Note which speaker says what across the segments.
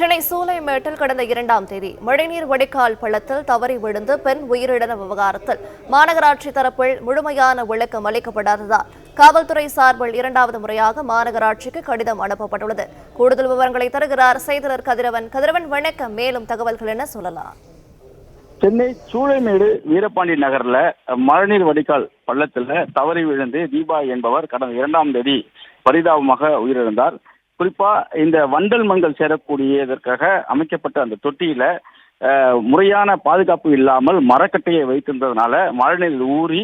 Speaker 1: சென்னை சூளைமேட்டில் கடந்த 2ஆம் தேதி மழைநீர் வடிகால் பள்ளத்தில் தவறி விழுந்து பெண் உயிரிழந்த விவகாரத்தில் மாநகராட்சி தரப்பில் முழுமையான விளக்கம் அளிக்கப்படாததால் காவல்துறை சார்பில் 2வது முறையாக மாநகராட்சிக்கு கடிதம் அனுப்பப்பட்டுள்ளது. கூடுதல் விவரங்களை தருகிறார் செய்தியாளர் கதிரவன். வணக்கம். மேலும் தகவல்கள் என்ன சொல்லலாம்?
Speaker 2: சென்னை சூளைமேடு வீரபாண்டி நகர்ல மழைநீர் வடிகால் பள்ளத்துல தவறி விழுந்து தீபா என்பவர் கடந்த 2ஆம் தேதி பரிதாபமாக உயிரிழந்தார். குறிப்பா இந்த வண்டல் மங்கள் சேரக்கூடியதற்காக அமைக்கப்பட்ட அந்த தொட்டியில முறையான பாதுகாப்பு இல்லாமல் மரக்கட்டையை வைத்திருந்ததுனால மழைநீர் ஊறி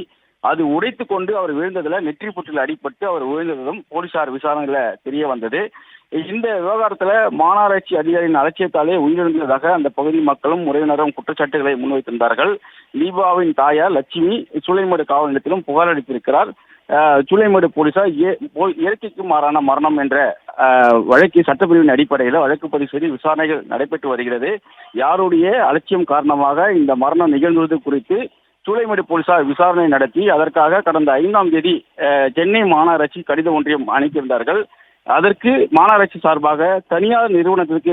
Speaker 2: அது உடைத்து கொண்டு அவர் விழுந்ததுல நெற்றி புற்றில் அடிபட்டு அவர் விழுந்ததும் போலீசார் விசாரணையில தெரிய வந்தது. இந்த விவகாரத்துல மாநகராட்சி அதிகாரியின் அலட்சியத்தாலே உயிரிழந்ததாக அந்த பகுதி மக்களும் உறவினரும் குற்றச்சாட்டுகளை முன்வைத்திருந்தார்கள். தீபாவின் தாயார் லட்சுமி சூளைமேடு காவல் நிலையத்திலும் புகார் அளித்திருக்கிறார். சூளைமேடு போலீசார் இயற்கைக்கு மாறான மரணம் என்ற வழக்கு சட்டப்பிரிவின் அடிப்படையில் வழக்கு பதிவு செய்து விசாரணைகள் நடைபெற்று வருகிறது. யாருடைய அலட்சியம் காரணமாக இந்த மரணம் நிகழ்ந்தது குறித்து சூளைமேடு போலீசார் விசாரணை நடத்தி அதற்காக கடந்த 5ஆம் தேதி சென்னை மாநகராட்சி கடிதம் ஒன்றியம் அனுப்பியிருந்தார்கள். அதற்கு மாநகராட்சி சார்பாக தனியார் நிறுவனத்திற்கு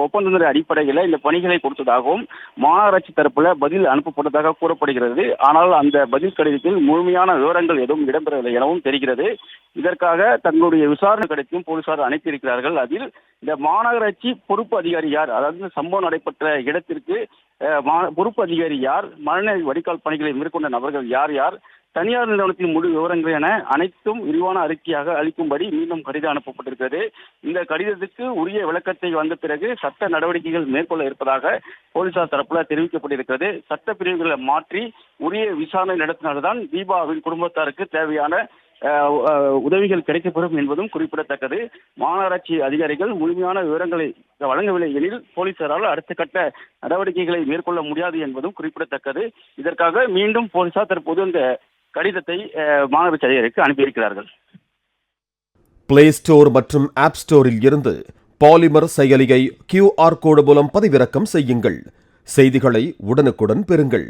Speaker 2: ஒப்பந்தத்தின் அடிப்படையில் இந்த பணிகளை கொடுத்ததாகவும் மாநகராட்சி தரப்புல பதில் அனுப்பப்பட்டதாக கூறப்படுகிறது. ஆனால் அந்த பதில் கடிதத்தில் முழுமையான விவரங்கள் எதுவும் இடம்பெறவில்லை எனவும் தெரிகிறது. இதற்காக தங்களுடைய விசாரணை கடிதத்தையும் போலீசார் அனுப்பியிருக்கிறார்கள். அதில் இந்த மாநகராட்சி பொறுப்பு அதிகாரி யார், அதாவது சம்பவம் நடைபெற்ற இடத்திற்கு பொறுப்பு அதிகாரி யார், மழைநீர் வடிகால் பணிகளை மேற்கொண்ட நபர்கள் யார் யார், தனியார் நிறுவனத்தின் முழு விவரங்கள் என அனைத்தும் விரிவான அறிக்கையாக அளிக்கும்படி மீண்டும் கடிதம் அனுப்பப்பட்டிருக்கிறது. இந்த கடிதத்துக்கு உரிய விளக்கத்தை வந்த பிறகு சட்ட நடவடிக்கைகள் மேற்கொள்ள இருப்பதாக போலீசார் தரப்புல தெரிவிக்கப்பட்டிருக்கிறது. சட்ட பிரிவுகளை மாற்றி உரிய விசாரணை நடத்தினால்தான் தீபாவின் குடும்பத்தாருக்கு தேவையான உதவிகள் கிடைக்கப்பெறும் என்பதும் குறிப்பிடத்தக்கது. மாநகராட்சி அதிகாரிகள் முழுமையான விவரங்களை வழங்கவில்லை எனில் போலீசாரால் அடுத்த கட்ட நடவடிக்கைகளை மேற்கொள்ள முடியாது என்பதும் குறிப்பிடத்தக்கது. இதற்காக மீண்டும் போலீசார் தற்போது இந்த கடிதத்தை மாநகராட்சி அதிகாரிக்கு அனுப்பியிருக்கிறார்கள்.
Speaker 3: பிளே ஸ்டோர் மற்றும் ஆப் ஸ்டோரில் இருந்து பாலிமர் செயலியை QR கோடு மூலம் பதிவிறக்கம் செய்யுங்கள். செய்திகளை உடனுக்குடன் பெறுங்கள்.